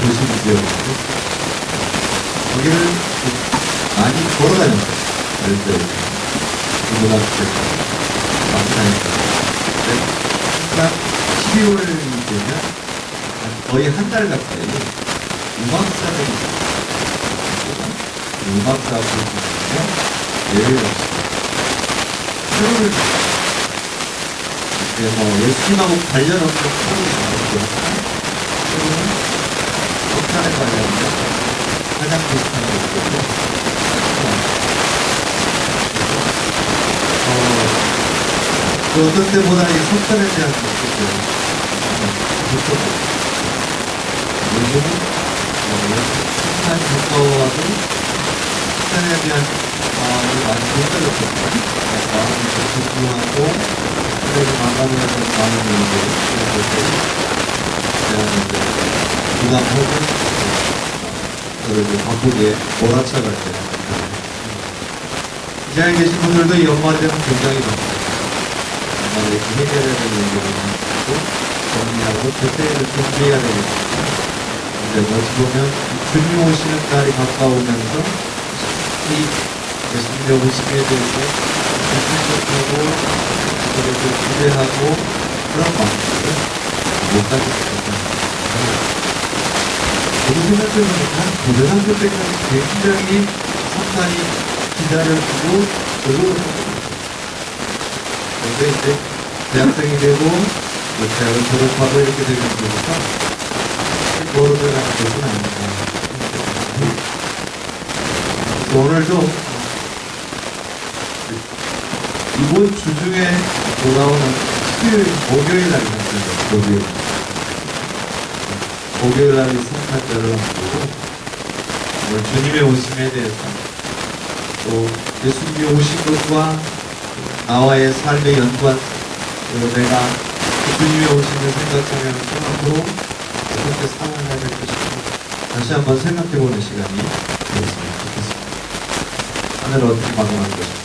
도시이되었고 거기를 많이 걸어다녔어요. 어릴 때 고등학교 때 많이 다녔어요. 항상 12월이 되면 거의 한 달 가까이 음악사들이 음악사를 보면 예를 들어서 뭐 예수님하고 관련 없는 프로그램이 나오고 또는 석탄에 관련된 가장 비슷한 게 있고 그 어떤 때보다 이 석탄에 대한 것들이 요즘은 석탄 효과와도 석탄에 대한 마음이 많이 높아졌거든요. 마음이 집중하고 그래서 마감이라는 마음이 부담하고 저를 바쁘게 몰아쳐갈 때 이 자리에 계신 분들도 이 연말에 대한 굉장히 바쁘죠. 연말에 해결해야 될 일들이 많고 정리하고 그때를 준비해야 되겠습니다. 이제 어찌 보면 주님 오시는 날이 가까우면서 이 예수님의 오심에 대해서 생각하고 그래서 기대하고 그런 마음을 못 가졌습니다. 저도 생각해보니까 고등학교 때까지 굉장히 석탄이 기다려주고 그러거든요. 그런데 이제 대학생이 되고 대학을 졸업하고 이렇게 되면 보니까 멀어져가는 것은 아닙니다. 오늘도 이번 주 중에 돌아오는 목요일 날이 있습니다. 목요일 날이 성탄절을 앞두고 오늘 주님의 오심에 대해서 또 예수님이 오신 것과 나와의 삶의 연관 그리고 내가 주님의 오심을 생각하면서 앞으로 어떻게 살아가야 될 것인가 다시 한번 생각해보는 시간이 되었으면 좋겠습니다. 하늘을 어떻게 마감할 것인가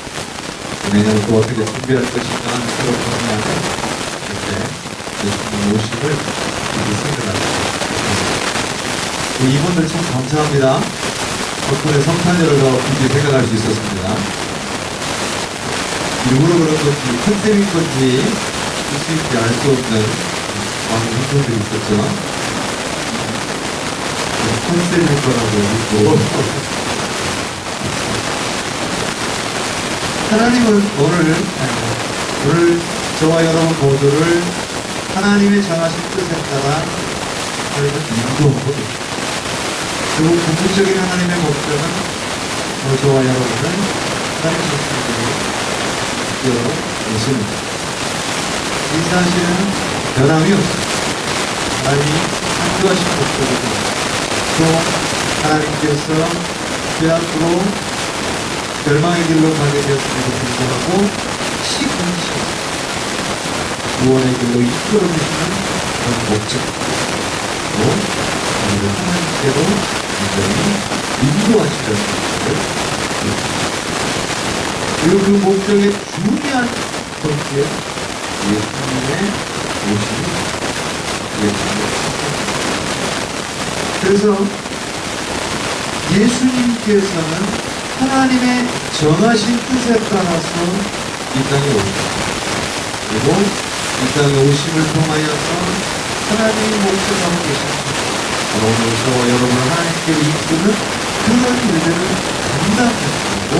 내년을 또 어떻게 준비할 것인가 하는 그런 고민하는 이제 예수님 오심을 생각합니다. 이분들 참 감사합니다. 덕분에 성탄절을 더 깊이 생각할 수 있었습니다. 일부러 그런 건지 컨셉인 건지 있을지 알 수 없는 많은 분들이 있었죠. 컨셉일 거라고 믿고 하나님은 오늘 저와 여러분 모두를 하나님의 정하신 뜻에 따라 저희는 인도하고 그리고 궁극적인 하나님의 목적은 저와 여러분을 하나님의 목적으로 이끌어 오십니다. 이 사실은 변함이 없습니다. 하나님이 창조하신 목적이고 또 하나님께서 죄악으로 멸망의 길로 가게 되었음에도 불구하고 시금치 구원의 길로 이끌어 주시는 그런 목적 또 우리를 하나님께로 인도하시려는 것을 그리고 그 목적의 중요한 번째 예수님의 오심입니다. 그래서 예수님께서는 하나님의 정하신 뜻에 따라서 이 땅에 오십니다. 그리고 이 땅에 오심을 통하여서 하나님이 목적하고 계십니다. 오늘 저와 여러분을 하나님께로 이끄는 그런 일들을 감당하시고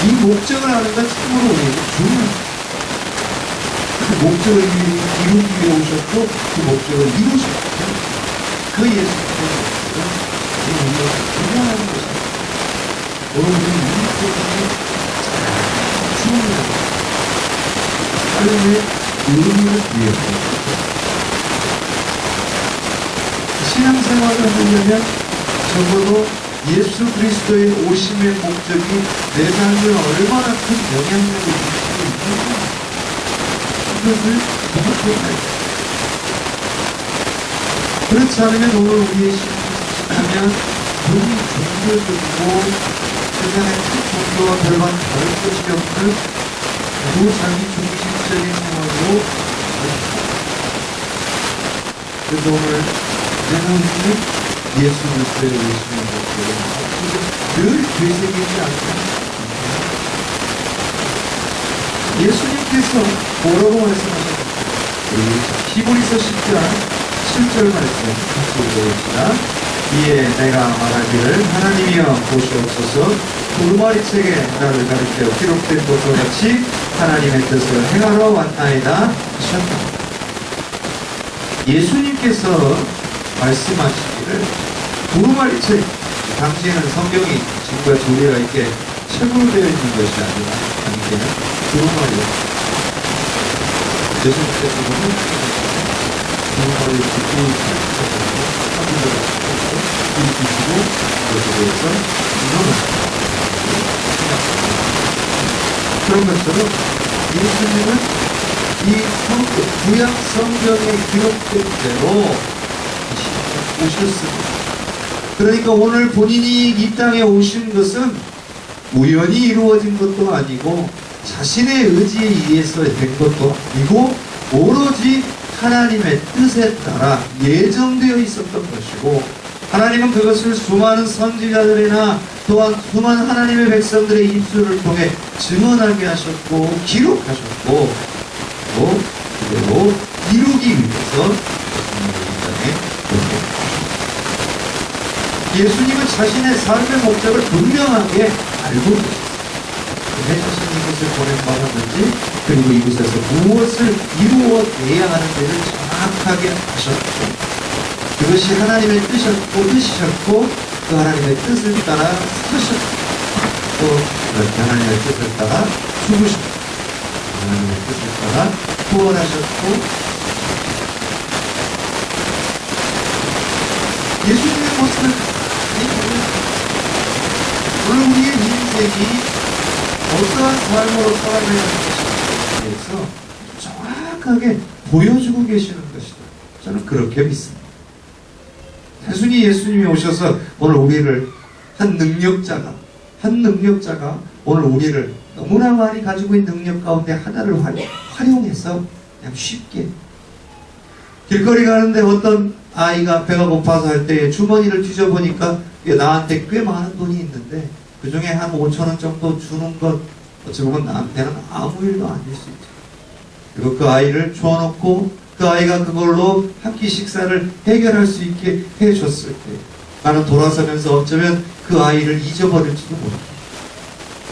이 목적을 아는 건 참으로 우리에게 중요합니다. 그 목적을 이루기 위해 오셨고 그 목적을 이루셨고 그 예수님의 목적은 우리가 중요한 것입니다. 여러분들이 이 부분이 잘 중요합니다. 삶의 의미를 위해서 신앙생활을 하려면 적어도 예수 그리스도의 오심의 목적이 내 삶에 얼마나 큰 영향력을 미치고 있는가 이것을 정확히 알아야 합니다. 그렇지 않으면 오늘 우리의 신앙을 너무 종교적이고 세상의 큰 종교와 별반 다를 것이 없는 자기 중심적인 생활을 하시고 그래서 오늘 내가 예수 그리스도의 오시는 것들은 늘 되새기지 않습니다. 예수님께서 뭐라고 말씀하셨습니까? 히브리서 10장 7절 말씀 같이 읽어봅시다. 이에 내가 말하기를 하나님이여 보시옵소서 두루마리 책에 나를 가리켜 기록된 것과 같이 하나님의 뜻을 행하러 왔나이다 하셨다. 예수님께서 말씀하시기를 두루마리 책, 당시에는 성경이 지금과 조리가 있게 책으로 되어 있는 것이 아니라 당시에는 두루마리 예수님께서 두루마리 듣고 하늘을 일으키시고 그것에 대해서 일어났다. 그런 것처럼 예수님은 이 구약 성경에 기록된 대로 오셨습니다. 그러니까 오늘 본인이 이 땅에 오신 것은 우연히 이루어진 것도 아니고 자신의 의지에 의해서 된 것도 아니고 오로지 하나님의 뜻에 따라 예정되어 있었던 것이고 하나님은 그것을 수많은 선지자들이나 또한 수많은 하나님의 백성들의 입술을 통해 증언하게 하셨고 기록하셨고 또 그대로 이루기 위해서 예수님은 자신의 삶의 목적을 분명하게 알고 계셨습니다. 왜 자신이 이곳을 보낸받았는지 그리고 이곳에서 무엇을 이루어내야 하는지를 정확하게 아셨고 그것이 하나님의 뜻이셨고 그 하나님의 뜻을 따라 사셨고 또 그렇게 하나님의 뜻을 따라 죽으셨고 하나님의 뜻을 따라 구원하셨고 예수님의 모습을 오늘 우리의 인생이 어떠한 삶으로 살아가야 하는지에 대해서 정확하게 보여주고 계시는 것이다. 저는 그렇게 믿습니다. 단순히 예수님이 오셔서 오늘 우리를 한 능력자가 오늘 우리를 너무나 많이 가지고 있는 능력 가운데 하나를 활용해서 그냥 쉽게 길거리 가는데 어떤 아이가 배가 고파서 할 때 주머니를 뒤져보니까 나한테 꽤 많은 돈이 있는데 그 중에 한 5,000원 정도 주는 것 어찌 보면 나한테는 아무 일도 아닐 수 있죠. 그리고 그 아이를 주워놓고 그 아이가 그걸로 한 끼 식사를 해결할 수 있게 해줬을 때 나는 돌아서면서 어쩌면 그 아이를 잊어버릴지도 모르겠다.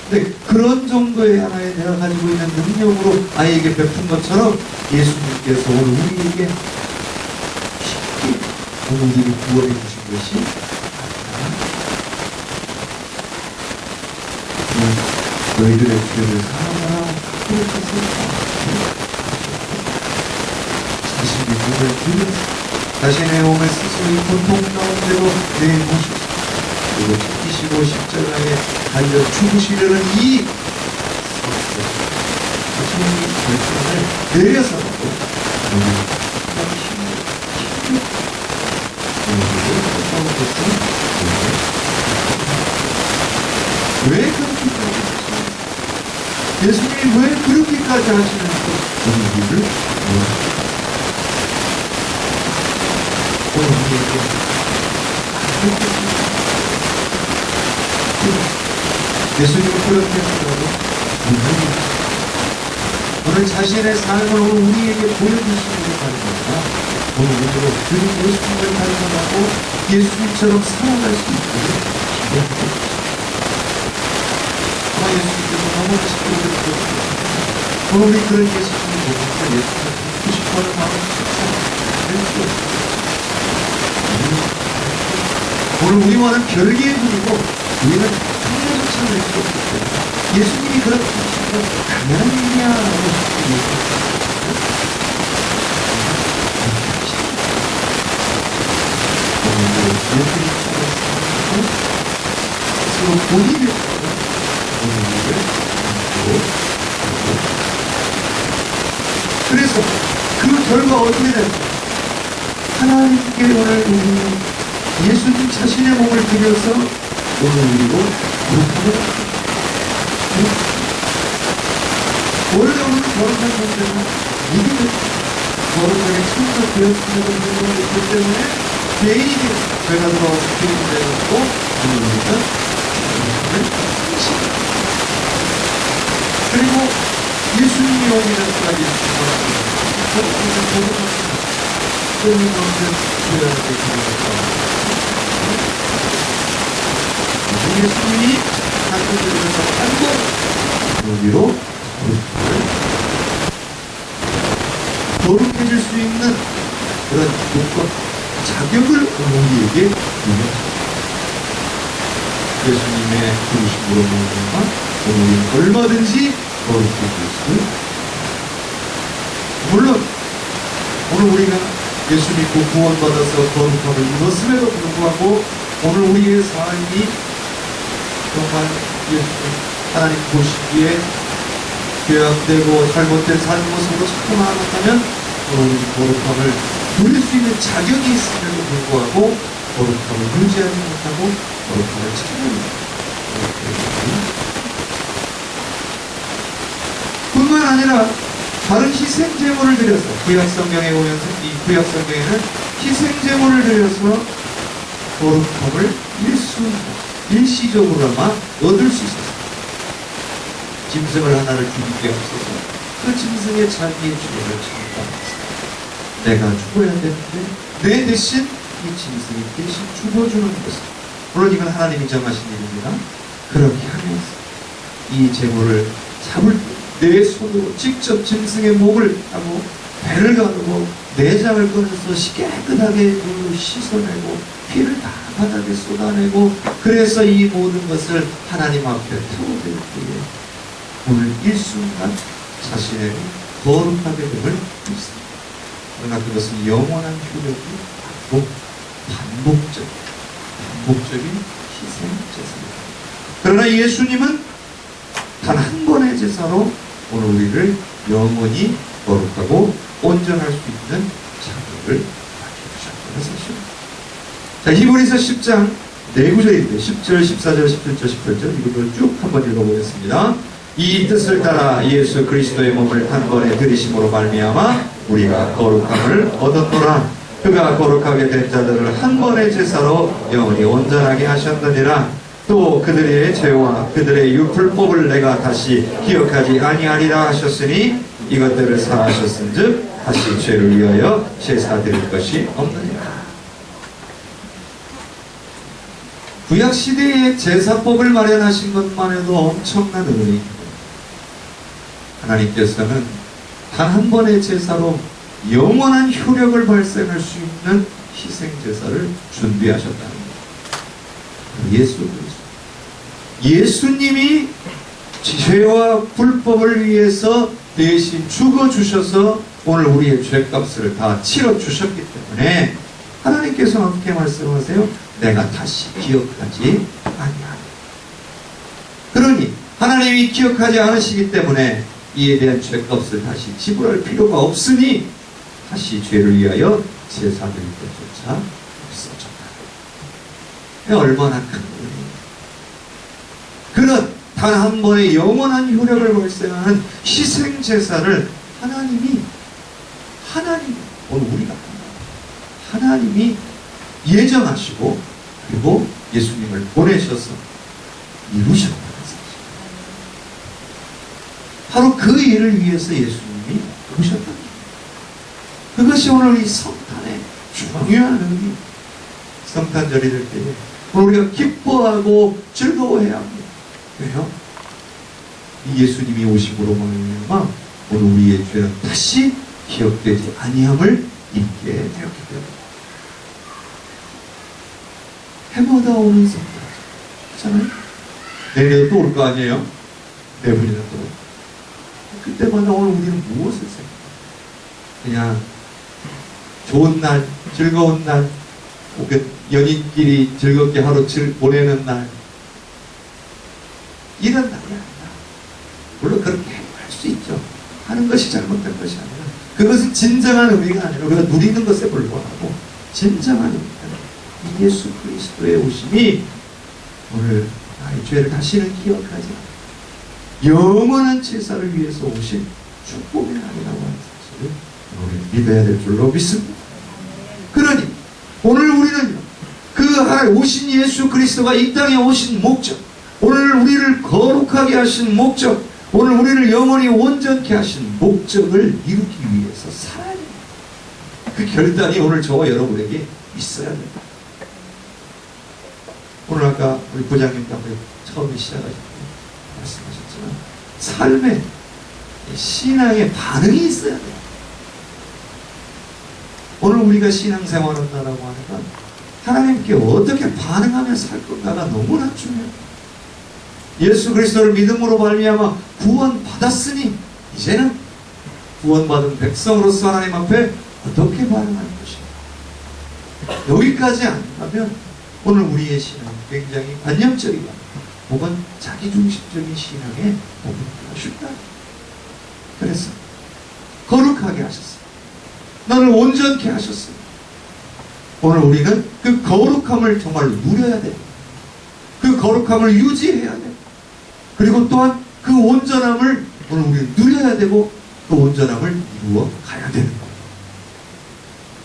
근데 그런 정도의 하나의 내가 가지고 있는 능력으로 아이에게 베푼 것처럼 예수님께서 오늘 우리에게 쉽게 오늘 우리를 구원해 주신 것이 너희들의 죄를 사하라 자신의 몸을 들여서 자신의 몸을 스스로 고통 가운데로 내모시고 그리고 죽이시고 십자가에 달려 죽으시려는 이 자신의 결정을 내려서라도 왜 그렇게까지 하시는지 예수님이 왜 그렇게까지 하시는지 우리를 오늘 우리에게 예수님은 그렇게 하시더라도 오늘 자신의 삶을 우리에게 보여주시는 바랍니다. 오늘 우리로 그 예수님을 발견하고 예수님처럼 살아갈 수 있도록 기도합니다. 예수님께서 너무 기도를 오늘 우리 그런 예수님을 보면서 예수님을 듣고 싶어하는 마음을 오늘 우리와는 별개의 분이고 우리는 상대적으로 될 수 없기 때문에 예수님이 그렇게 하시면 당연한 일이야 라고 예수님처럼 스스로 본인의 그래서 그 결과 어떻게 됩니까? 하나님께 오늘 우리 예수님 자신의 몸을 들여서 오늘 우리로 거룩함을 원래 오늘 거룩한 존재는 우리는 거룩하게 참석되었음에도 불구하고 때문에 개인이 죄가 들어와서 개인이 되었고 우리는 거룩함을 상실합니다. 그리고 예수님이 오기 전까지 거룩함을 거룩합니다. 때문에 없는 죄악의 기회가 예수님이 하늘에서 한번 여기로 거룩해질 수 있는 그런 요건, 자격을 우리에게 주셨습니다. 예수님의 부르심으로 말미암아 우리는 얼마든지 거룩해질 수 있습니다. 물론 오늘 우리가 예수 믿고 구원받아서 거룩함을 입었음에도 불구하고 오늘 우리의 삶이 정말 하나님 보시기에 죄악되고 잘못된 삶 모습으로 자꾸 나아갔다면 우리 거룩함을 누릴 수 있는 자격이 있음에도 불구하고 거룩함을 유지하지 못하고 거룩함을 찾아냅니다. 뿐만 아니라 다른 희생제물을 드려서 구약성경에 오면서 이 구약성경에는 희생제물을 드려서 거룩함을 일시적으로나마 얻을 수 있었습니다. 짐승을 하나를 죽이게 없어서 그 짐승의 자기의 죄를承担했습니다. 내가 죽어야 되는데 내 대신 이 짐승이 대신 죽어주는 것은 물론 이건 하나님이 정하신 일입니다. 그렇게 하면서 이 제물을 잡을 때 내 손으로 직접 짐승의 목을 하고 배를 가르고 내장을 꺼내서 깨끗하게 씻어내고 피를 다 바닥에 쏟아내고 그래서 이 모든 것을 하나님 앞에 태워드릴 때에 오늘 일순간 자신의 거룩하게 됨을 믿습니다. 그러나 그것은 영원한 효력이 없고 반복적인 희생제사입니다. 그러나 예수님은 단 한 번의 제사로 오늘 우리를 영원히 거룩하고 온전할 수 있는 자격을 맡겨주셨다는 사실입니다. 자, 히브리서 10장 4구절인데 10절, 14절, 17절, 18절 이것을 쭉 한번 읽어보겠습니다. 이 뜻을 따라 예수 그리스도의 몸을 한 번에 들이심으로 말미암아 우리가 거룩함을 얻었노라. 그가 거룩하게 된 자들을 한 번의 제사로 영원히 온전하게 하셨느니라. 또 그들의 죄와 그들의 율법을 내가 다시 기억하지 아니하리라 하셨으니 이것들을 사하셨은즉 다시 죄를 위하여 제사 드릴 것이 없느니라. 구약시대에 제사법을 마련하신 것만 해도 엄청난 은혜입니다. 하나님께서는 단 한 번의 제사로 영원한 효력을 발생할 수 있는 희생제사를 준비하셨다는 겁니다. 예수 그리스도. 예수님이 죄와 불법을 위해서 대신 죽어주셔서 오늘 우리의 죄값을 다 치러주셨기 때문에 하나님께서는 어떻게 말씀하세요? 내가 다시 기억하지 아니하리. 그러니 하나님이 기억하지 않으시기 때문에 이에 대한 죄값을 다시 지불할 필요가 없으니 다시 죄를 위하여 제사 드릴 것조차 없어졌다. 얼마나 큰 은혜입니다. 그런 단 한 번의 영원한 효력을 발생하는 희생제사를 하나님이 오늘 우리가 하나님이 예정하시고 그리고 예수님을 보내셔서 이루셨다는 사실. 바로 그 일을 위해서 예수님이 오셨다는 겁니다. 그것이 오늘 이 성탄의 중요한 의미. 성탄절이 될 때에 우리가 기뻐하고 즐거워해야 합니다. 왜요? 이 예수님이 오심으로 말미암아 오늘 우리의 죄는 다시 기억되지 아니함을 잊게 되었기 때문에 해마다 오는 성탄 그렇잖아요? 내년에 또 올 거 아니에요? 내년에 또 그때마다 오늘 우리는 무엇을 생각해요? 그냥 좋은 날, 즐거운 날, 혹은 연인끼리 즐겁게 하루 보내는 날 이런 날이 아니라 물론 그렇게 할 수 있죠. 하는 것이 잘못된 것이 아니라 그것은 진정한 의미가 아니라 우리가 누리는 것에 불과하고 진정한 의미가 이 예수 그리스도의 오심이 오늘 나의 죄를 다시는 기억하지 않고 영원한 제사를 위해서 오신 축복의 날이라고 하는 사실. 것을 우리는 믿어야 될 줄로 믿습니다. 그러니 오늘 우리는 그 오신 예수 그리스도가 이 땅에 오신 목적, 오늘 우리를 거룩하게 하신 목적, 오늘 우리를 영원히 온전케 하신 목적을 이루기 위해서 살아야 됩니다. 그 결단이 오늘 저와 여러분에게 있어야 됩니다. 오늘 아까 우리 부장님도 처음에 시작하실 때 말씀하셨지만 삶에 신앙의 반응이 있어야 돼요. 오늘 우리가 신앙생활을 한다고 하는 건 하나님께 어떻게 반응하며 살 건가가 너무나 중요해요. 예수 그리스도를 믿음으로 말미암아 구원받았으니 이제는 구원받은 백성으로서 하나님 앞에 어떻게 반응하는 것인가. 여기까지 안 가면 오늘 우리의 신앙은 굉장히 관념적이고 혹은 자기중심적인 신앙에 머무르기가 쉽다. 그래서 거룩하게 하셨어요. 너를 온전케 하셨어요. 오늘 우리는 그 거룩함을 정말로 누려야 돼요. 그 거룩함을 유지해야 돼요. 그리고 또한 그 온전함을 오늘 우리는 누려야 되고 그 온전함을 이루어 가야 되는 거예요.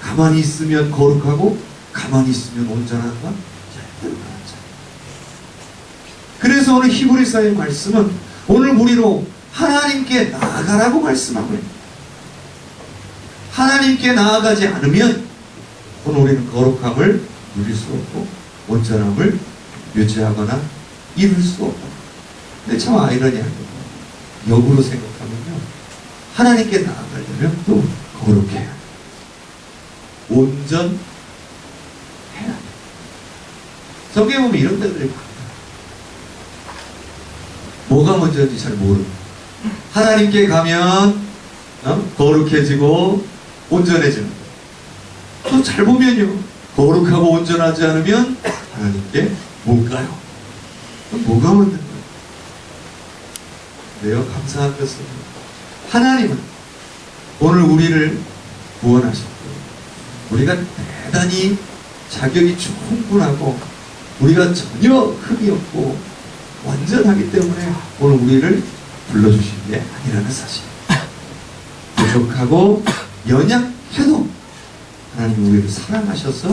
가만히 있으면 거룩하고 가만히 있으면 온전한가? 절대로 그렇지 않아요. 그래서 오늘 히브리서의 말씀은 오늘 우리로 하나님께 나아가라고 말씀하고 있습니다. 하나님께 나아가지 않으면 오늘 우리는 거룩함을 누릴 수 없고 온전함을 유지하거나 이룰 수 없다. 근데 참 아이러니한 거예요. 역으로 생각하면요, 하나님께 나아가려면 또 거룩해야 돼요. 온전해야 돼요. 성경에 보면 이런 데들이 많아요. 뭐가 먼저인지 잘 모릅니다. 하나님께 가면 거룩해지고 온전해지는 거예요. 또 잘 보면요, 거룩하고 온전하지 않으면 하나님께 못 가요. 뭐가 먼저인 거예요? 네요, 감사한 것은 하나님은 오늘 우리를 구원하셨고 우리가 대단히 자격이 충분하고 우리가 전혀 흠이 없고 완전하기 때문에 오늘 우리를 불러주신 게 아니라는 사실. 부족하고 연약해도 하나님 우리를 사랑하셔서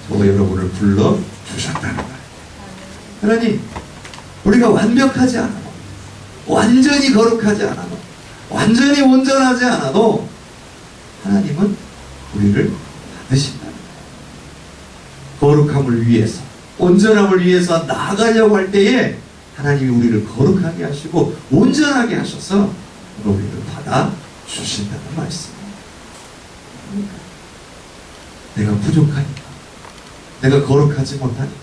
저와 여러분을 불러주셨다는 거예요. 그러니 우리가 완벽하지 않아도, 완전히 거룩하지 않아도, 완전히 온전하지 않아도 하나님은 우리를 받으신다는 거예요. 거룩함을 위해서, 온전함을 위해서 나아가려고 할 때에 하나님이 우리를 거룩하게 하시고 온전하게 하셔서 우리를 받아주신다는 말씀입니다. 내가 부족하니까, 내가 거룩하지 못하니까,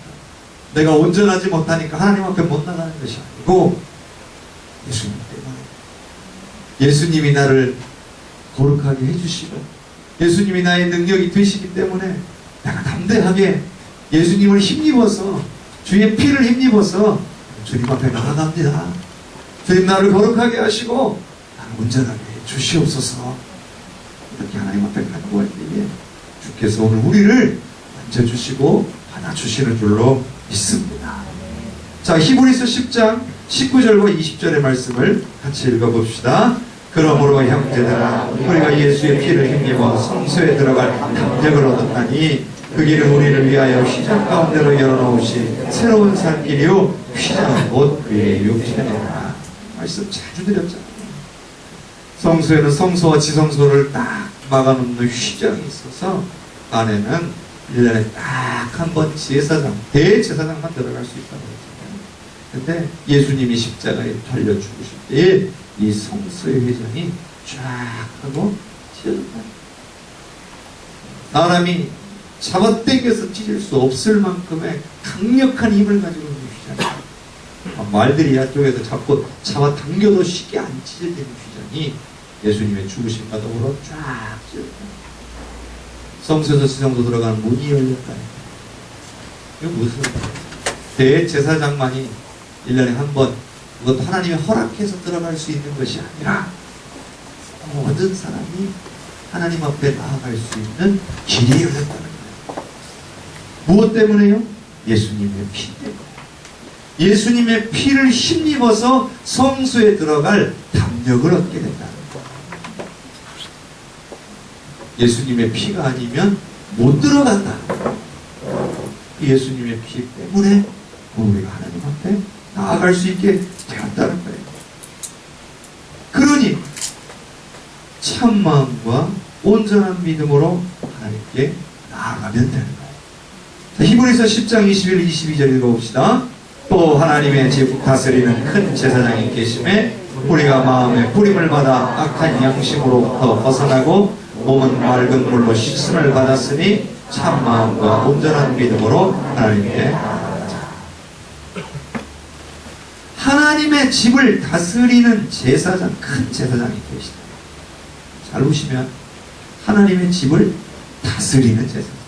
내가 온전하지 못하니까 하나님 앞에 못 나가는 것이 아니고 예수님 때문에, 예수님이 나를 거룩하게 해주시고 예수님이 나의 능력이 되시기 때문에 내가 담대하게 예수님을 힘입어서, 주의 피를 힘입어서 주님 앞에 나아갑니다. 주님 나를 거룩하게 하시고 나를 온전하게 주시옵소서. 이렇게 하나님 앞에 간구할 때에 주께서 오늘 우리를 만져주시고 받아주시는 줄로 믿습니다. 자, 히브리서 10장 19절과 20절의 말씀을 같이 읽어봅시다. 그러므로 형제들아, 우리가 예수의 피를 힘입어 성소에 들어갈 담력을 얻었나니 그 길은 우리를 위하여 휘장 가운데로 열어놓으시 새로운 살길이요 휘장은 곧 그의 육체니라. 말씀 자주 드렸잖아요. 성소에는 성소와 지성소를 딱 막아놓는 휘장이 있어서 안에는 1년에 딱 한 번 제사장, 대제사장만 들어갈 수 있다고 했잖아요. 근데 예수님이 십자가에 달려 죽으실 때에 이 성소의 회장이 쫙 하고 찢어졌다. 사람이 잡아당겨서 찢을 수 없을 만큼의 강력한 힘을 가지고 있는 휘장이, 말들이 이쪽에서 자꾸 잡아당겨도 쉽게 안 찢어지는 휘장이 예수님의 죽으심과 더불어 쫙 찢어졌다. 성소에서 지성소 들어가는 문이 열렸다. 이거 무슨 대제사장만이 1년에 한 번, 그것도 하나님이 허락해서 들어갈 수 있는 것이 아니라 모든 사람이 하나님 앞에 나아갈 수 있는 길이 열렸다는 거예요. 무엇 때문에요? 예수님의 피 때문에. 예수님의 피를 힘입어서 성소에 들어갈 담력을 얻게 된다는 거예요. 예수님의 피가 아니면 못 들어간다. 예수님의 피 때문에 우리가 하나님 앞에 나아갈 수 있게 되었다는 거예요. 그러니 참 마음과 온전한 믿음으로 하나님께 나아가면 되는 거예요. 자, 히브리서 10장 21, 22절 읽어봅시다. 또 하나님의 집 다스리는 큰 제사장이 계심에 우리가 마음에 뿌림을 받아 악한 양심으로부터 벗어나고 몸은 맑은 물로 씻음을 받았으니 참 마음과 온전한 믿음으로 하나님께 나아가자. 하나님의 집을 다스리는 제사장, 큰 제사장이 계시다. 잘 보시면 하나님의 집을 다스리는 제사장.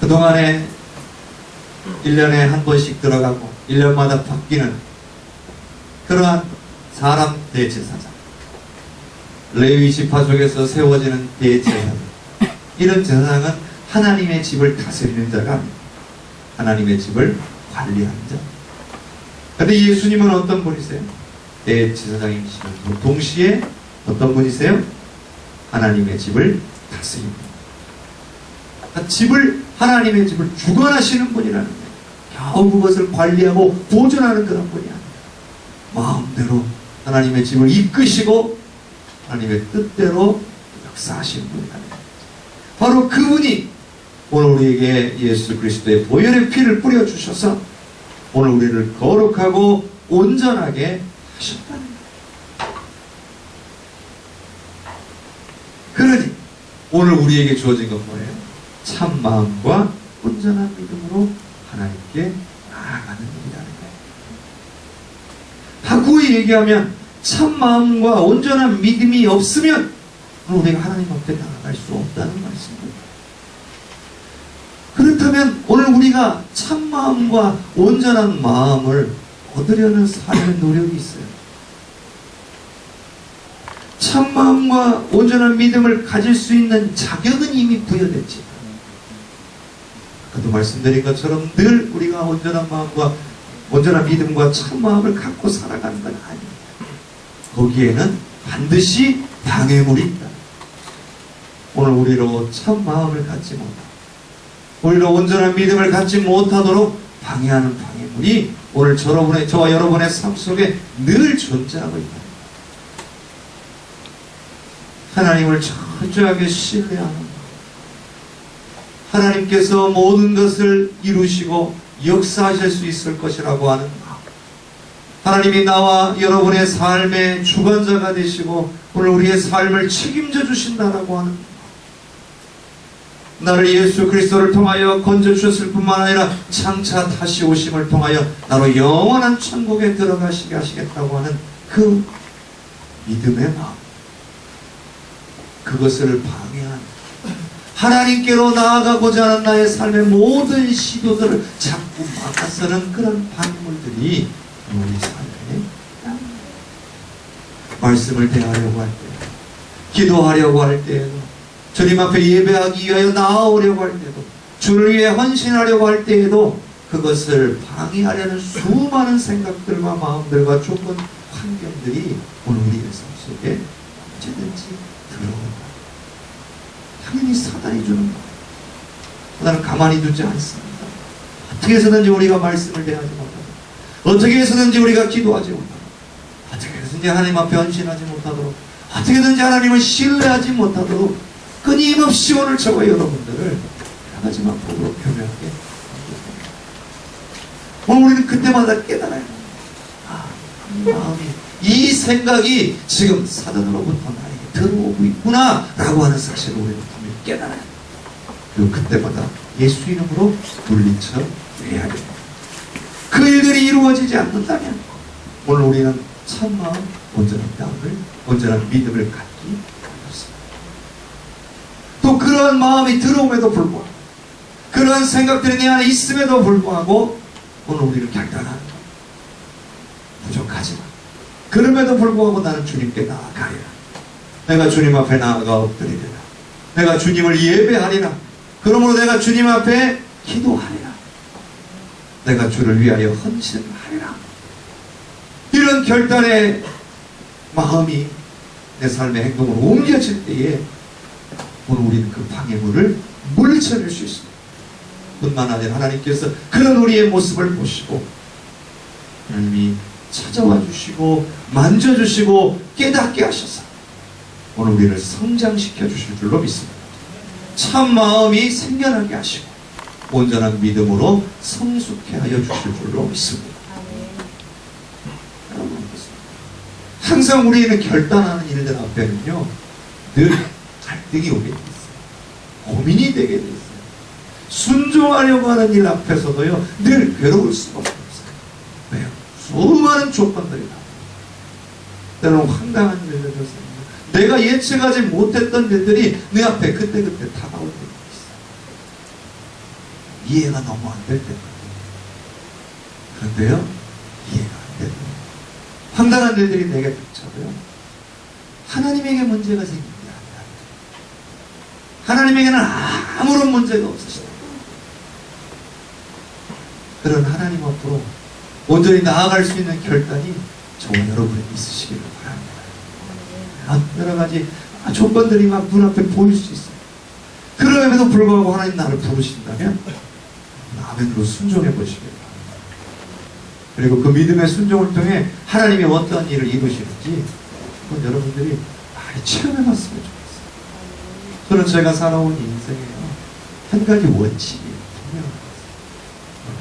그동안에 1년에 한 번씩 들어가고 1년마다 바뀌는 그러한 사람 대제사장, 레위 지파 속에서 세워지는 대제사장, 이런 제사장은 하나님의 집을 다스리는 자가 아닙니다. 하나님의 집을 관리하는 자. 그런데 예수님은 어떤 분이세요? 대제사장이시면 동시에 어떤 분이세요? 하나님의 집을 다스립니다. 하나님의 집을 주관하시는 분이라는 거예요. 겨우 그것을 관리하고 보존하는 그런 분이 아닙니다. 마음대로 하나님의 집을 이끄시고 하나님의 뜻대로 역사하시는 분이라는 거예요. 바로 그분이 오늘 우리에게 예수 그리스도의 보혈의 피를 뿌려주셔서 오늘 우리를 거룩하고 온전하게 하셨다는 거예요. 그러니 오늘 우리에게 주어진 건 뭐예요? 참 마음과 온전한 믿음으로 하나님께 나아가는 일이라는 거예요. 바꾸어 얘기하면 참 마음과 온전한 믿음이 없으면 우리가 하나님 앞에 나아갈 수 없다는 말씀입니다. 그렇다면 오늘 우리가 참 마음과 온전한 마음을 얻으려는 삶의 노력이 있어요. 참 마음과 온전한 믿음을 가질 수 있는 자격은 이미 부여됐지. 아까도 말씀드린 것처럼 늘 우리가 온전한 마음과 온전한 믿음과 참 마음을 갖고 살아가는 건 아닙니다. 거기에는 반드시 방해물이 있다. 오늘 우리로 참 마음을 갖지 못하고 우리로 온전한 믿음을 갖지 못하도록 방해하는 방해물이 오늘 저와 여러분의 삶 속에 늘 존재하고 있다. 하나님을 철저하게 신뢰하는 하나님께서 모든 것을 이루시고 역사하실 수 있을 것이라고 하는 마음, 하나님이 나와 여러분의 삶의 주관자가 되시고 오늘 우리의 삶을 책임져 주신다라고 하는 마음, 나를 예수 그리스도를 통하여 건져주셨을 뿐만 아니라 장차 다시 오심을 통하여 나로 영원한 천국에 들어가시게 하시겠다고 하는 그 믿음의 마음, 그것을 방해하는 하나님께로 나아가고자 하는 나의 삶의 모든 시도들을 자꾸 막아서는 그런 방해물들이 우리 삶에 말씀을 대하려고 할 때, 기도하려고 할 때에도, 주님 앞에 예배하기 위하여 나아오려고 할 때도, 주를 위해 헌신하려고 할 때에도 그것을 방해하려는 수많은 생각들과 마음들과 조건, 환경들이 오늘 우리의 삶 속에 언제든지 들어옵니다. 당연히 사단이 주는 거예요. 사단은 가만히 두지 않습니다. 어떻게 해서든지 우리가 말씀을 대하지 못하도록, 어떻게 해서든지 우리가 기도하지 못하도록, 어떻게 해서든지 하나님 앞에 헌신하지 못하도록, 어떻게든지 하나님을 신뢰하지 못하도록 끊임없이 오늘 저와 여러분들을 여러 가지 방법으로 교묘하게 오늘 우리는 그때마다 깨달아요. 이 마음이, 이 생각이 지금 사단으로부터 나에게 들어오고 있구나 라고 하는 사실을 우리는 깨달아요. 그리고 그때마다 예수 이름으로 물리쳐 내야 됩니다. 그 일들이 이루어지지 않는다면 오늘 우리는 참마음, 온전한 믿음을 갖기 어렵습니다. 또 그러한 마음이 들어옴에도 불구하고, 그러한 생각들이 내 안에 있음에도 불구하고 오늘 우리는 결단하는 부족하지만 그럼에도 불구하고 나는 주님께 나아가리라. 내가 주님 앞에 나아가 엎드리리라. 내가 주님을 예배하리라. 그러므로 내가 주님 앞에 기도하리라. 내가 주를 위하여 헌신하리라. 이런 결단의 마음이 내 삶의 행동으로 옮겨질 때에 오늘 우리는 그 방해물을 물리쳐낼 수 있습니다. 뿐만 아니라 하나님께서 그런 우리의 모습을 보시고 하나님이 찾아와 주시고 만져주시고 깨닫게 하셔서 오늘 우리를 성장시켜 주실 줄로 믿습니다. 참 마음이 생겨나게 하시고 온전한 믿음으로 성숙해 하여 주실 줄로 믿습니다. 항상 우리는 결단하는 일들 앞에는요 늘 갈등이 오게 돼 있어요. 고민이 되게 돼 있어요. 순종하려고 하는 일 앞에서도요 늘 괴로울 수밖에 없어요. 왜요? 수많은 조건들이 나와요. 때로는 황당한 일들이 있어요. 내가 예측하지 못했던 일들이 내 앞에 그때그때 다가올 때가 있어요. 이해가 너무 안 될 때가 있어요. 그런데요 이해가 안 돼요. 황당한 일들이 내게 닥쳐도요 하나님에게 문제가 생긴 게 아니라 하나님에게는 아무런 문제가 없으시다. 그런 하나님 앞으로 온전히 나아갈 수 있는 결단이 저와 여러분에게 있으시기를 바랍니다. 여러 가지 조건들이 막 눈앞에 보일 수 있어요. 그럼에도 불구하고 하나님 나를 부르신다면 아멘으로 순종해 보시길 바랍니다. 그리고 그 믿음의 순종을 통해 하나님이 어떠한 일을 이루시는지 그건 여러분들이 많이 체험해 봤으면 좋겠어요. 저는 제가 살아온 인생에요 한 가지 원칙이 분명한 것이에요.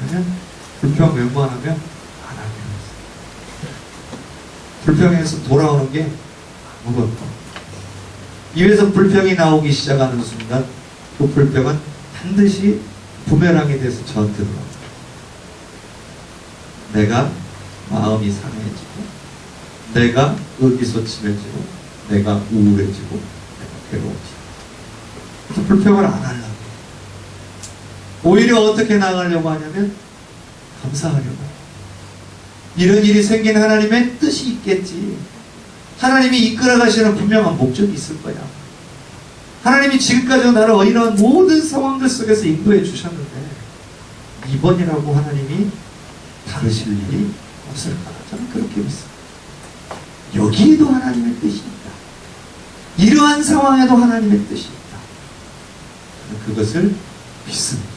그러면 불평 웬만하면 안 하게 했어요. 불평에서 돌아오는 게 아무것도. 입에서 불평이 나오기 시작하는 순간 그 불평은 반드시 부메랑이 돼서 저한테 돌아옵니다. 내가 마음이 상해지고 내가 의기소침해지고 내가 우울해지고 내가 괴로워지고 그래서 불평을 안 하려고 오히려 어떻게 나가려고 하냐면 감사하려고 해요. 이런 일이 생긴 하나님의 뜻이 있겠지. 하나님이 이끌어 가시는 분명한 목적이 있을 거야. 하나님이 지금까지 나를 이러한 모든 상황들 속에서 인도해 주셨는데 이번이라고 하나님이 다르실 일이 없을까? 저는 그렇게 믿습니다. 여기에도 하나님의 뜻이 있다. 이러한 상황에도 하나님의 뜻이 있다. 저는 그것을 믿습니다.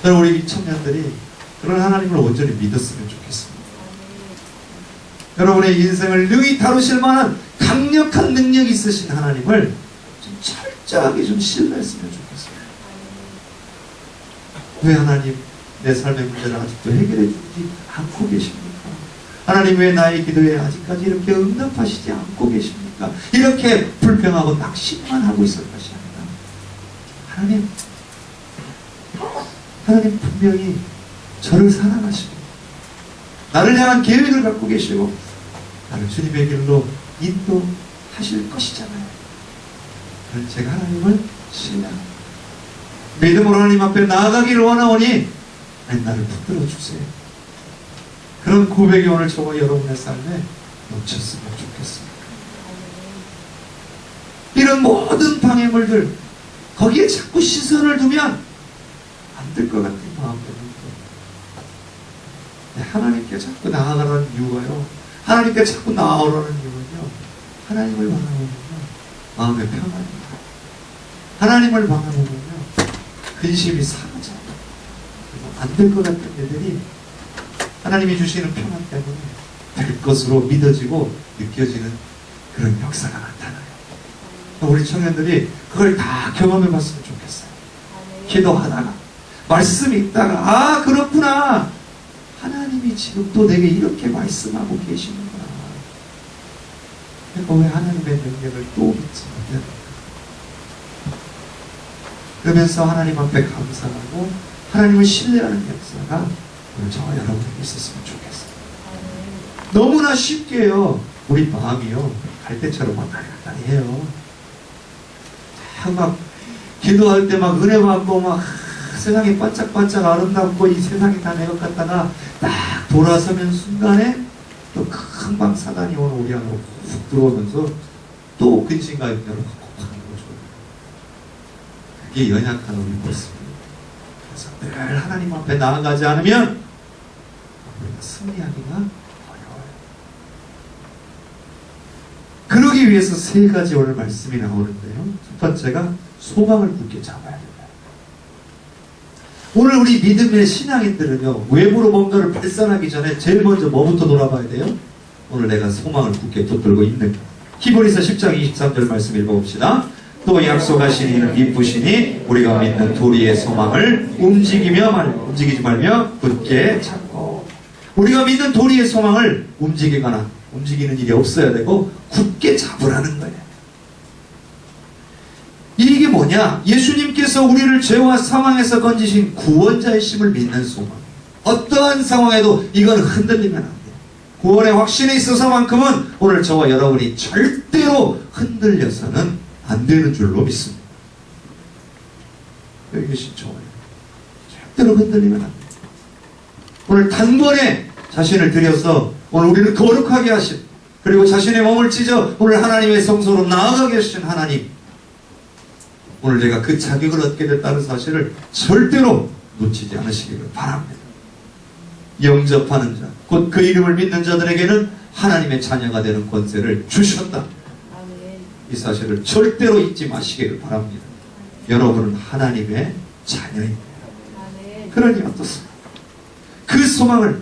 저는 우리 청년들이 그런 하나님을 온전히 믿었으면 좋겠습니다. 여러분의 인생을 능히 다루실 만한 강력한 능력이 있으신 하나님을 좀 철저하게 좀 신뢰했으면 좋겠어요. 왜 하나님 내 삶의 문제를 아직도 해결해 주지 않고 계십니까? 하나님 왜 나의 기도에 아직까지 이렇게 응답하시지 않고 계십니까? 이렇게 불평하고 낙심만 하고 있을 것이 아니라 하나님 분명히 저를 사랑하시고 나를 향한 계획을 갖고 계시고 나를 주님의 길로 인도하실 것이잖아요. 그래서 제가 하나님을 신뢰합니다. 믿음으로 하나님 앞에 나아가기를 원하오니 나를 붙들어 주세요. 그런 고백이 오늘 저와 여러분의 삶에 넘쳤으면 좋겠습니다. 이런 모든 방해물들 거기에 자꾸 시선을 두면 안 될 것 같은 마음 때문에 하나님께 자꾸 나아가라는 이유가요. 하나님께 자꾸 나아오라는 이유는요. 하나님을 바라보면요. 마음의 평안입니다. 하나님을 바라보면요. 근심이 사라져요. 안 될 것 같은 일들이 하나님이 주시는 평안 때문에 될 것으로 믿어지고 느껴지는 그런 역사가 나타나요. 우리 청년들이 그걸 다 경험해 봤으면 좋겠어요. 기도하다가 말씀이 있다가 그렇구나. 하나님이 지금 또 내게 이렇게 말씀하고 계시는구나. 그러니까 왜 하나님의 능력을 또 믿지 못합니까? 그러면서 하나님 앞에 감사하고 하나님을 신뢰하는 역사가 오늘 저와 여러분에게 있었으면 좋겠어요. 너무나 쉽게요. 우리 마음이요. 갈대처럼 왔다리 갔다리 해요. 막 기도할 때 막 은혜 받고 막 세상이 반짝반짝 아름답고 이 세상이 다 내 것 같다가 딱 돌아서면 순간에 또 금방 사단이 오늘 우리 안으로 훅 들어오면서 또 근심과 염려를 확 하는 거죠. 그게 연약한 우리 모습입니다. 그래서 늘 하나님 앞에 나아가지 않으면 우리가 승리하기가 어려워요. 그러기 위해서 세 가지 오늘 말씀이 나오는데요. 첫 번째가 소망을 굳게 잡아야 된다. 오늘 우리 믿음의 신앙인들은요, 외부로 뭔가를 발산하기 전에 제일 먼저 뭐부터 돌아봐야 돼요? 오늘 내가 소망을 굳게 붙들고 있는가. 히브리서 10장 23절 말씀 읽어봅시다. 또 약속하신 이는 기쁘시니 우리가 믿는 도리의 소망을 움직이지 말며 굳게 잡고. 우리가 믿는 도리의 소망을 움직이는 일이 없어야 되고 굳게 잡으라는 거예요. 이게 뭐냐? 예수님께서 우리를 죄와 사망에서 건지신 구원자이심을 믿는 소망. 어떠한 상황에도 이건 흔들리면 안 돼요. 구원의 확신에 있어서만큼은 오늘 저와 여러분이 절대로 흔들려서는 안 되는 줄로 믿습니다. 여기 계신 저와요. 절대로 흔들리면 안 돼요. 오늘 단번에 자신을 들여서 오늘 우리를 거룩하게 하신, 그리고 자신의 몸을 찢어 오늘 하나님의 성소로 나아가게 하신 하나님, 오늘 제가 그 자격을 얻게 됐다는 사실을 절대로 놓치지 않으시기를 바랍니다. 영접하는 자, 곧 그 이름을 믿는 자들에게는 하나님의 자녀가 되는 권세를 주셨다. 이 사실을 절대로 잊지 마시기를 바랍니다. 여러분은 하나님의 자녀입니다. 그러니 어떻습니까? 그 소망을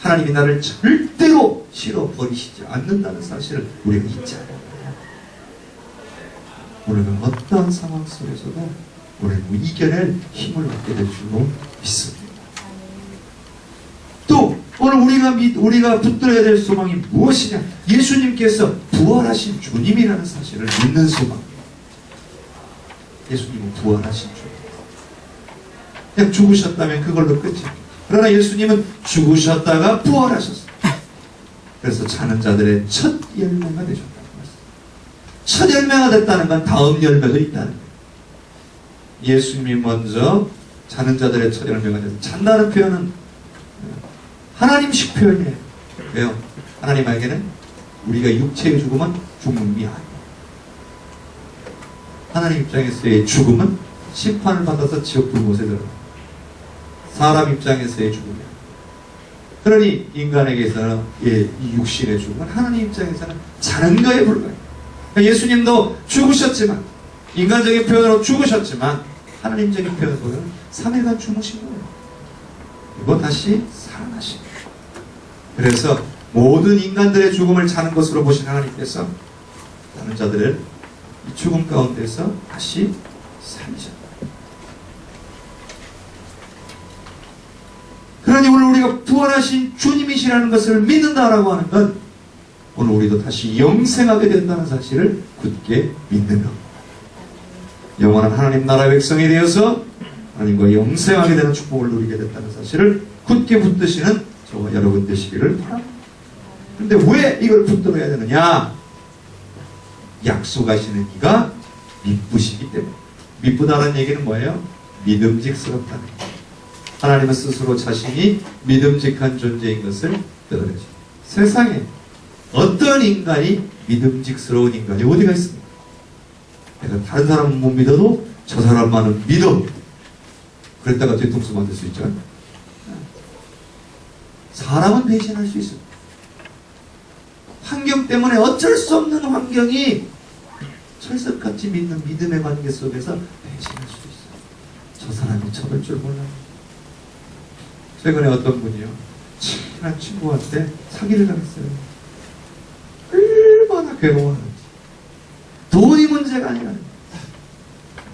하나님이 나를 절대로 실어버리시지 않는다는 사실을 우리가 잊지 않아야 합니다. 오늘은 어떠한 상황 속에서도 오늘 이겨낼 힘을 얻게 될 줄로 믿습니다. 또 오늘 우리가 붙들어야 될 소망이 무엇이냐? 예수님께서 부활하신 주님이라는 사실을 믿는 소망. 예수님은 부활하신 주님. 그냥 죽으셨다면 그걸로 끝입니다. 그러나 예수님은 죽으셨다가 부활하셨어요. 그래서 자는 자들의 첫 열매가 되셨다. 첫 열매가 됐다는 건 다음 열매도 있다는 거예요. 예수님이 먼저 자는 자들의 첫 열매가 돼서, 잔다는 표현은 하나님식 표현이에요. 왜요? 하나님에게는 우리가 육체의 죽음은 죽음이 아니에요. 하나님 입장에서의 죽음은 심판을 받아서 지옥 불못에 들어가요. 사람 입장에서의 죽음이에요. 그러니 인간에게서는 이 육신의 죽음은 하나님 입장에서는 자는 거에 불과해요. 예수님도 죽으셨지만, 인간적인 표현으로 죽으셨지만 하나님적인 표현으로는 3일간 주무신 거예요. 그리고 다시 살아나신 거예요. 그래서 모든 인간들의 죽음을 자는 것으로 보신 하나님께서 다른 자들을 이 죽음 가운데서 다시 살리셨다. 그러니 오늘 우리가 부활하신 주님이시라는 것을 믿는다라고 하는 건 오늘 우리도 다시 영생하게 된다는 사실을 굳게 믿는 것. 영원한 하나님 나라의 백성이 되어서 하나님과 영생하게 되는 축복을 누리게 됐다는 사실을 굳게 붙드시는 저와 여러분 되시기를 바랍니다. 그런데 왜 이걸 붙들어야 되느냐? 약속하시는 이가 미쁘시기 때문에. 미쁘다는 얘기는 뭐예요? 믿음직스럽다는 거예요. 하나님은 스스로 자신이 믿음직한 존재인 것을 떠들어주죠. 세상에 어떤 인간이 믿음직스러운 인간이 어디가 있습니까? 내가 다른 사람은 못 믿어도 저 사람만은 믿어. 그랬다가 뒤통수 맞을 수 있죠. 사람은 배신할 수 있어요. 환경 때문에 어쩔 수 없는 환경이 철석같이 믿는 믿음의 관계 속에서 배신할 수도 있어요. 저 사람이 저럴 줄 몰라요. 최근에 어떤 분이요, 친한 친구한테 사기를 당했어요. 얼마나 괴로워하는지. 돈이 문제가 아니라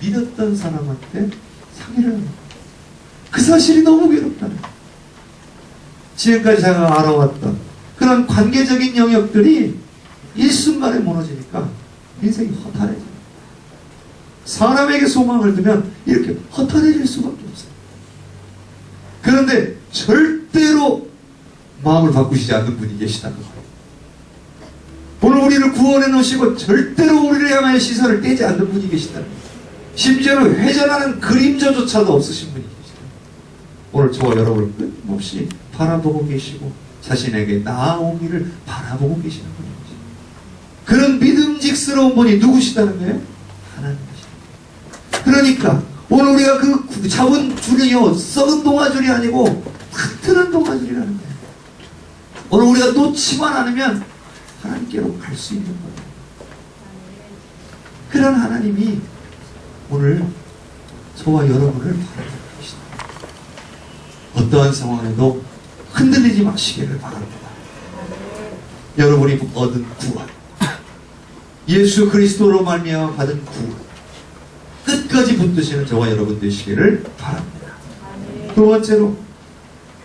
믿었던 사람한테 사기를 하는 거예요. 그 사실이 너무 괴롭다는 거예요. 지금까지 제가 알아왔던 그런 관계적인 영역들이 일순간에 무너지니까 인생이 허탈해져요. 사람에게 소망을 두면 이렇게 허탈해질 수밖에 없어요. 그런데 절대로 마음을 바꾸시지 않는 분이 계시다는 거예요. 오늘 우리를 구원해 놓으시고 절대로 우리를 향하여 시선을 떼지 않는 분이 계시다는 거예요. 심지어는 회전하는 그림자조차도 없으신 분이 계시다. 오늘 저와 여러분을 끊임없이 바라보고 계시고 자신에게 나아오기를 바라보고 계시는 분이죠. 그런 믿음직스러운 분이 누구시다는 거예요? 하나님이시다. 그러니까 오늘 우리가 그 잡은 줄이요, 썩은 동아줄이 아니고 튼튼한 동아줄이라는 거예요. 오늘 우리가 놓지만 않으면 하나님께로 갈 수 있는 거예요. 그런 하나님이 오늘 저와 여러분을 바라보고 계십니다. 어떠한 상황에도 흔들리지 마시기를 바랍니다. 여러분이 얻은 구원, 예수 그리스도로 말미암아 받은 구원, 끝까지 붙드시는 저와 여러분 되시기를 바랍니다. 두 번째로,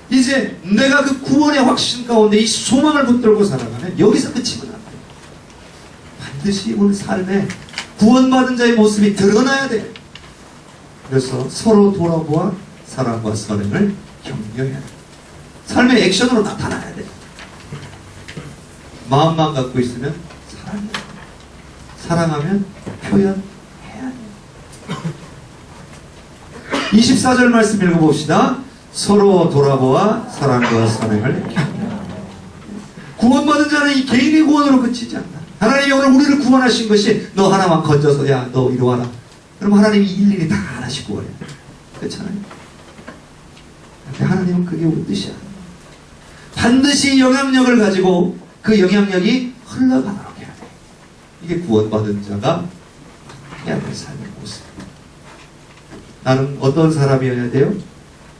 이제 내가 그 구원의 확신 가운데 이 소망을 붙들고 살아가면 여기서 끝이면 안 돼요. 반드시 우리 삶에 구원받은 자의 모습이 드러나야 돼요. 그래서 서로 돌아보아 사랑과 사랑을 격려해야 돼요. 삶의 액션으로 나타나야 돼요. 마음만 갖고 있으면 사랑해야 돼요. 사랑하면 표현해야 돼요. 24절 말씀 읽어봅시다. 서로 돌아보아 사랑과 사랑을 격려하라. 구원받은 자는 이 개인의 구원으로 그치지 않나. 하나님이 오늘 우리를 구원하신 것이 너 하나만 건져서 야 너 이리 와라. 그럼 하나님이 일일이 다 하나씩 구원해요. 그렇잖아요. 근데 하나님은 그게 우리 뜻이 아니에요. 반드시 영향력을 가지고 그 영향력이 흘러가도록 해야 돼요. 이게 구원받은 자가 해야 될 삶의 모습이에요. 나는 어떤 사람이어야 돼요?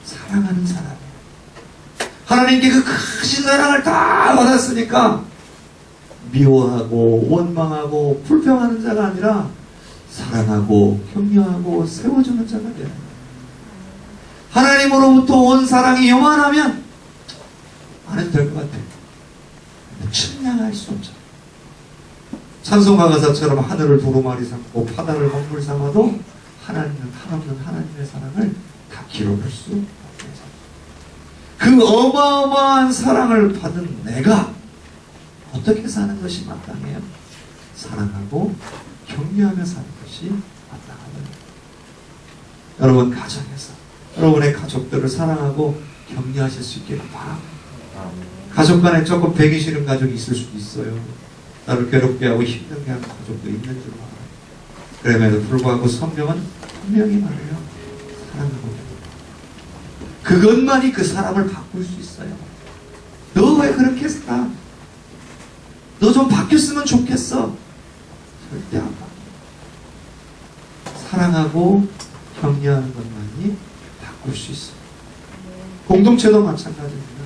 사랑하는 사람이에요. 하나님께 그 크신 사랑을 다 받았으니까 미워하고 원망하고 불평하는 자가 아니라 사랑하고 격려하고 세워주는 자가 돼요. 하나님으로부터 온 사랑이 요만하면 안 해도 될 것 같아요. 측량할 수 없죠. 찬송가 가사처럼 하늘을 두루마리 삼고 바다를 먹물 삼아도 하나님은 한없는 하나님의 사랑을 다 기록할 수 없는 그 어마어마한 사랑을 받은 내가 어떻게 사는 것이 마땅해요? 사랑하고 격려하며 사는 것이 마땅하다. 여러분 가정에서 여러분의 가족들을 사랑하고 격려하실 수 있기를 바랍니다. 가족 간에 조금 배기 싫은 가족이 있을 수도 있어요. 나를 괴롭게 하고 힘들게 하는 가족도 있는 줄 알아요. 그럼에도 불구하고 성경은 분명히 말해요. 사랑하고 그것만이 그 사람을 바꿀 수 있어요. 너 왜 그렇게 살아? 너 좀 바뀌었으면 좋겠어. 절대 안 바뀌어. 사랑하고 격려하는 것만이 바꿀 수 있어요. 공동체도 마찬가지입니다.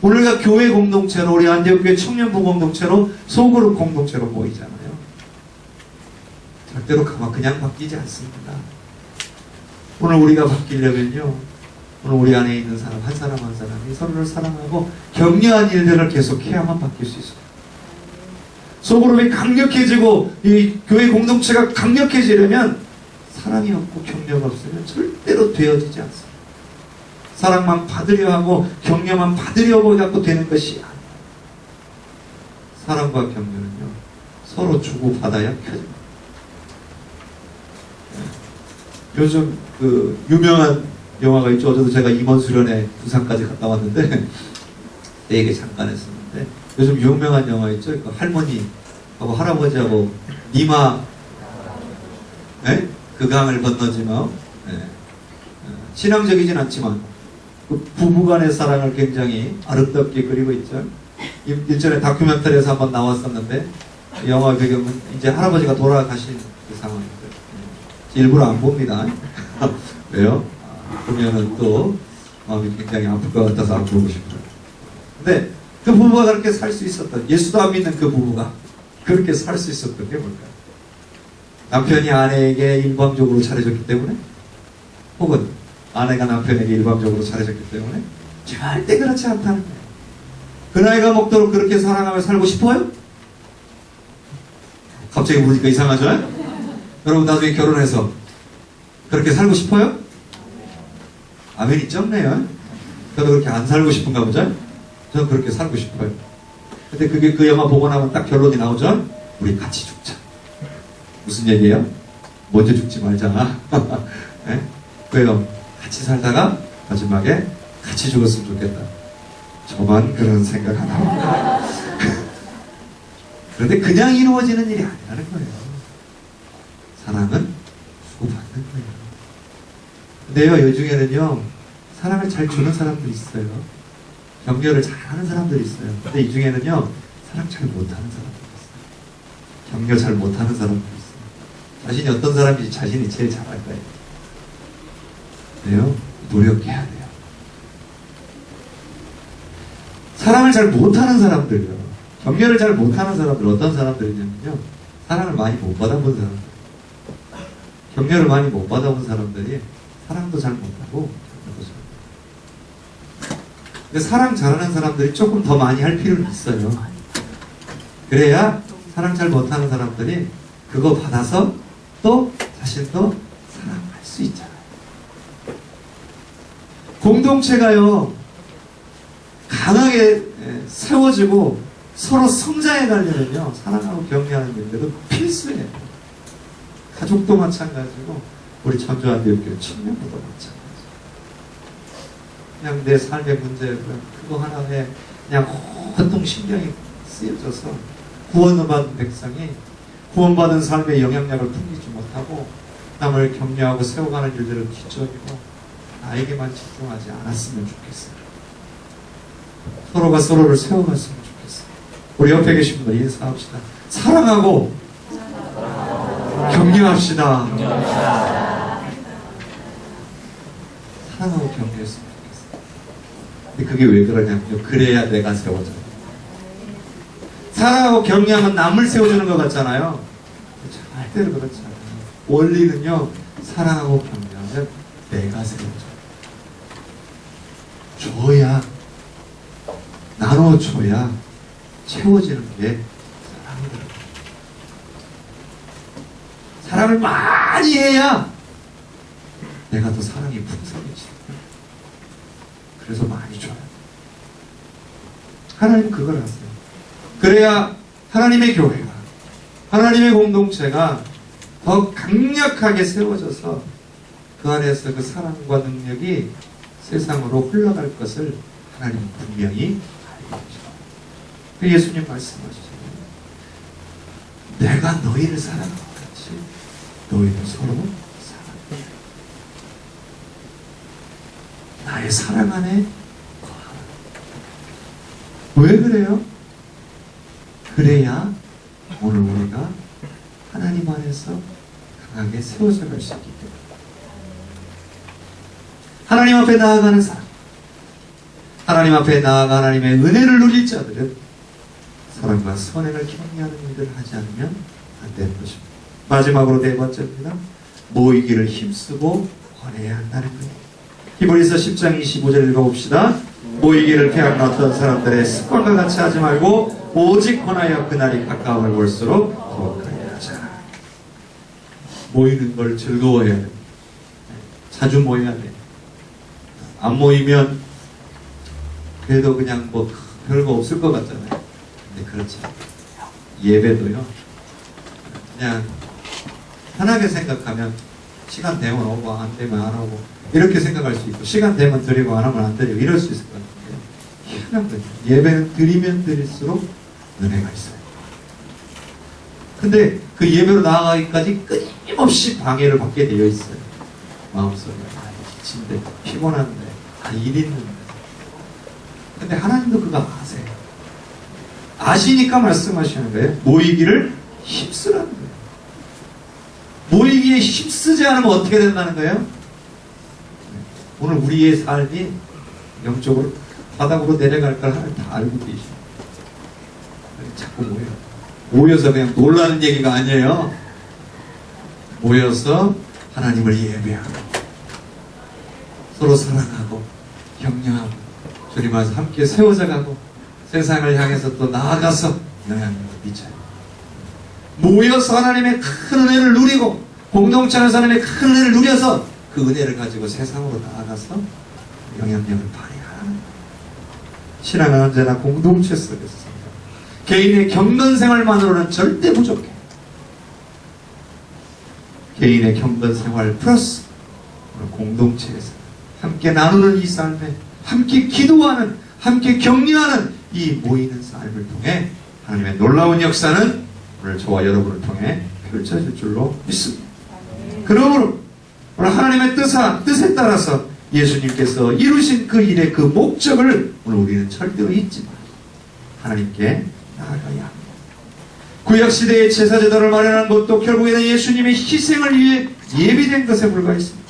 우리가 교회 공동체로, 우리 안디옥교회 청년부 공동체로, 소그룹 공동체로 모이잖아요. 절대로 그냥 바뀌지 않습니다. 오늘 우리가 바뀌려면요, 오늘 우리 안에 있는 사람 한 사람 한 사람이 서로를 사랑하고 격려한 일들을 계속해야만 바뀔 수 있어요. 소그룹이 강력해지고 이 교회 공동체가 강력해지려면 사랑이 없고 격려가 없으면 절대로 되어지지 않습니다. 사랑만 받으려 하고 격려만 받으려고 갖고 되는 것이 아니에요. 사랑과 격려는요, 서로 주고받아야 켜집니다. 요즘 그 유명한 영화가 있죠. 어제도 제가 임원 수련회 부산까지 갔다 왔는데 얘기 잠깐 했었는데, 요즘 유명한 영화 있죠. 그 할머니하고 할아버지하고 니마, 네? 그 강을 건너지 마. 네. 신앙적이진 않지만 그 부부간의 사랑을 굉장히 아름답게 그리고 있죠. 일전에 다큐멘터리에서 한번 나왔었는데, 영화 배경은 이제 할아버지가 돌아가신 그 상황이죠. 일부러 안 봅니다. 왜요? 보면은 또 마음이 굉장히 아플 것 같아서 안 보고 싶어요. 근데 그 부부가 그렇게 살 수 있었던, 예수도 안 믿는 그 부부가 그렇게 살 수 있었던 게 뭘까요? 남편이 아내에게 일방적으로 잘해줬기 때문에? 혹은 아내가 남편에게 일방적으로 잘해줬기 때문에? 절대 그렇지 않다는 거예요. 그 나이가 먹도록 그렇게 사랑하며 살고 싶어요? 갑자기 물으니까 이상하죠? 여러분 나중에 결혼해서 그렇게 살고 싶어요? 아멘이 적네요. 저도 그렇게 안 살고 싶은가 보죠? 저는 그렇게 살고 싶어요. 근데 그게 그 영화 보고 나면 딱 결론이 나오죠? 우리 같이 죽자. 무슨 얘기예요? 먼저 죽지 말자. 네? 왜요? 같이 살다가 마지막에 같이 죽었으면 좋겠다. 저만 그런 생각 안 합니다. 그런데 그냥 이루어지는 일이 아니라는 거예요. 사랑은 주고받는 거예요. 근데요, 요중에는요, 사랑을 잘 주는 사람도 있어요. 격려를 잘 하는 사람들이 있어요. 근데 이 중에는요, 사랑 잘 못하는 사람도 있어요. 격려 잘 못하는 사람도 있어요. 자신이 어떤 사람인지 자신이 제일 잘 알 거예요. 그래요? 노력해야 돼요. 사랑을 잘 못하는 사람들요. 격려를 잘 못하는 사람들 어떤 사람들이냐면요. 사랑을 많이 못 받아본 사람들. 격려를 많이 못 받아본 사람들이 사랑도 잘 못하고 근데 사랑 잘하는 사람들이 조금 더 많이 할 필요는 있어요. 그래야 사랑 잘 못하는 사람들이 그거 받아서 또 자신도 사랑할 수 있잖아요. 공동체가요 강하게 세워지고 서로 성장해 가려면요 사랑하고 격려하는 문제도 필수예요. 가족도 마찬가지고 우리 전주한대학교 청년부도 마찬가지. 그냥 내 삶의 문제 그거 하나에 그냥 온통 신경이 쓰여져서 구원을 받은 백성이 구원받은 삶의 영향력을 풍기지 못하고 남을 격려하고 세워가는 일들을 뒤처지고 나에게만 집중하지 않았으면 좋겠어요. 서로가 서로를 세워갔으면 좋겠어요. 우리 옆에 계신 분들 인사합시다. 사랑하고 격려합시다. 사랑하고 격려했으면 좋겠어요. 근데 그게 왜 그러냐면요. 그래야 내가 세워져요. 사랑하고 격려하면 남을 세워주는 것 같잖아요. 절대로 그렇지 않아요. 원리는요. 사랑하고 격려하면 내가 세워져요. 줘야 나눠줘야 채워지는 게 사랑이에요. 사랑을 많이 해야 내가 더 사랑이 풍성해지는 거예요. 그래서 많이 줘요. 하나님은 그걸 하세요. 그래야 하나님의 교회가 하나님의 공동체가 더 강력하게 세워져서 그 안에서 그 사랑과 능력이 세상으로 흘러갈 것을 하나님은 분명히 알고 계십니다. 예수님 말씀하시잖아요. 내가 너희를 사랑한 것 같이 너희도 서로 사랑해. 나의 사랑 안에 거하라. 왜 그래요? 그래야 오늘 우리가 하나님 안에서 강하게 세워져 갈 수 있기 때문에 하나님 앞에 나아가는 사람, 하나님 앞에 나아가 하나님의 은혜를 누릴 자들은 사랑과 선행을 격려하는 일들을 하지 않으면 안 되는 것입니다. 마지막으로 네 번째입니다. 모이기를 힘쓰고 권해야 한다는 거예요. 히브리서 10장 25절 읽어봅시다. 모이기를 피하는 어떤 사람들의 습관과 같이 하지 말고 오직 권하여 그날이 가까움을 볼수록 더욱하게 하자. 모이는 걸 즐거워해야 됩니다. 자주 모여야 돼요. 안 모이면 그래도 그냥 뭐 별거 없을 것 같잖아요. 근데 그렇지 않아요. 예배도요. 그냥 편하게 생각하면 시간 되면 오고 안 되면 안 오고 이렇게 생각할 수 있고 시간 되면 드리고 안 하면 안 드리고 이럴 수 있을 것 같은데 희한한 거죠. 예배는 드리면 드릴수록 은혜가 있어요. 근데 그 예배로 나아가기까지 끊임없이 방해를 받게 되어 있어요. 마음속에 지친데 피곤한데 일 있는데 근데 하나님도 그거 아세요. 아시니까 말씀하시는 거예요. 모이기를 힘쓰라는 거예요. 모이기에 힘쓰지 않으면 어떻게 된다는 거예요? 오늘 우리의 삶이 영적으로 바닥으로 내려갈 걸 하나님 다 알고 계시죠. 자꾸 모여서 그냥 놀라는 얘기가 아니에요. 모여서 하나님을 예배하고 서로 사랑하고 격려하고 주님 안에서 함께 세워져가고 세상을 향해서 또 나아가서 영향력을 미쳐요. 모여서 하나님의 큰 은혜를 누리고 공동체 안에서 하나님의 큰 은혜를 누려서 그 은혜를 가지고 세상으로 나아가서 영향력을 발휘하는 신앙은 언제나 공동체 속에서 개인의 경건 생활만으로는 절대 부족해. 개인의 경건 생활 플러스 공동체에서 함께 나누는 이 삶에 함께 기도하는 함께 격려하는 이 모이는 삶을 통해 하나님의 놀라운 역사는 오늘 저와 여러분을 통해 펼쳐질 줄로 믿습니다. 그러므로 오늘 하나님의 뜻에 따라서 예수님께서 이루신 그 일의 그 목적을 오늘 우리는 절대로 잊지 말고 하나님께 나아가야 합니다. 구약시대의 제사제도를 마련한 것도 결국에는 예수님의 희생을 위해 예비된 것에 불과했습니다.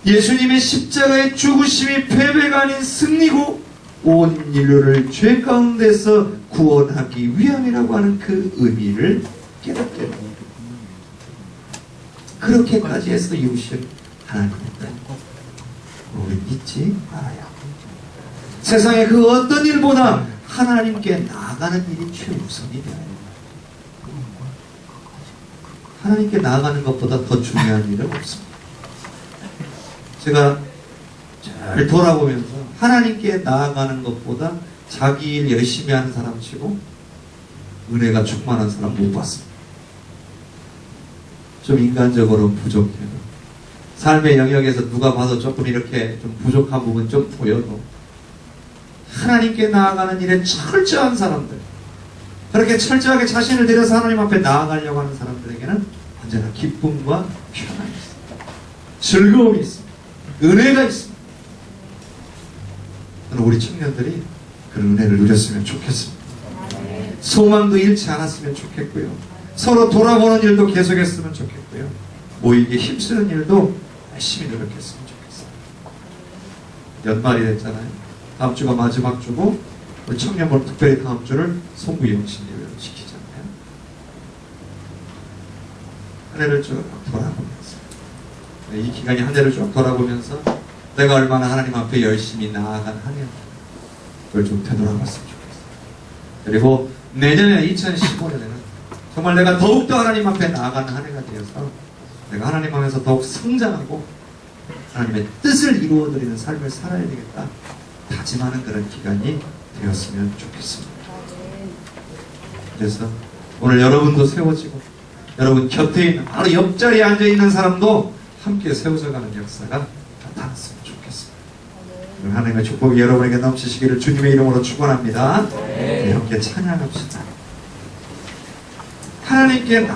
예수님의 십자가의 죽으심이 패배가 아닌 승리고 온 인류를 죄 가운데서 구원하기 위함이라고 하는 그 의미를 깨닫게 됩니다. 그렇게까지 해서 이루신 하나님의 뜻, 우리 잊지 말아야 합니다. 세상의 그 어떤 일보다 하나님께 나아가는 일이 최우선이 되어야 합니다. 하나님께 나아가는 것보다 더 중요한 일은 없습니다. 제가 잘 돌아보면서 하나님께 나아가는 것보다 자기 일 열심히 하는 사람 치고 은혜가 충만한 사람 못 봤습니다. 좀 인간적으로 부족해요. 삶의 영역에서 누가 봐도 조금 이렇게 좀 부족한 부분 좀 보여도 하나님께 나아가는 일에 철저한 사람들, 그렇게 철저하게 자신을 들여서 하나님 앞에 나아가려고 하는 사람들에게는 언제나 기쁨과 평안이 있습니다. 즐거움이 있습니다. 은혜가 있습니다. 저는 우리 청년들이 그런 은혜를 누렸으면 좋겠습니다. 소망도 잃지 않았으면 좋겠고요. 서로 돌아보는 일도 계속했으면 좋겠고요. 모이게 힘쓰는 일도 열심히 노력했으면 좋겠어요. 연말이 됐잖아요. 다음 주가 마지막 주고 우리 청년부 특별히 다음 주를 송구영신예배로 지키잖아요. 한 해를 쭉 돌아보면서 이 기간이 한 해를 쭉 돌아보면서 내가 얼마나 하나님 앞에 열심히 나아간 한 해, 그걸 좀 되돌아봤으면 좋겠어요. 그리고 내년에 2015년에는 정말 내가 더욱더 하나님 앞에 나아가는 한 해가 되어서 내가 하나님 앞에서 더욱 성장하고 하나님의 뜻을 이루어드리는 삶을 살아야 되겠다 다짐하는 그런 기간이 되었으면 좋겠습니다. 그래서 오늘 여러분도 세워지고 여러분 곁에 있는 바로 옆자리에 앉아있는 사람도 함께 세워져가는 역사가 나타났으면 좋겠습니다. 하나님의 축복이 여러분에게 넘치시기를 주님의 이름으로 축원합니다. 함께 찬양합시다. 하나님께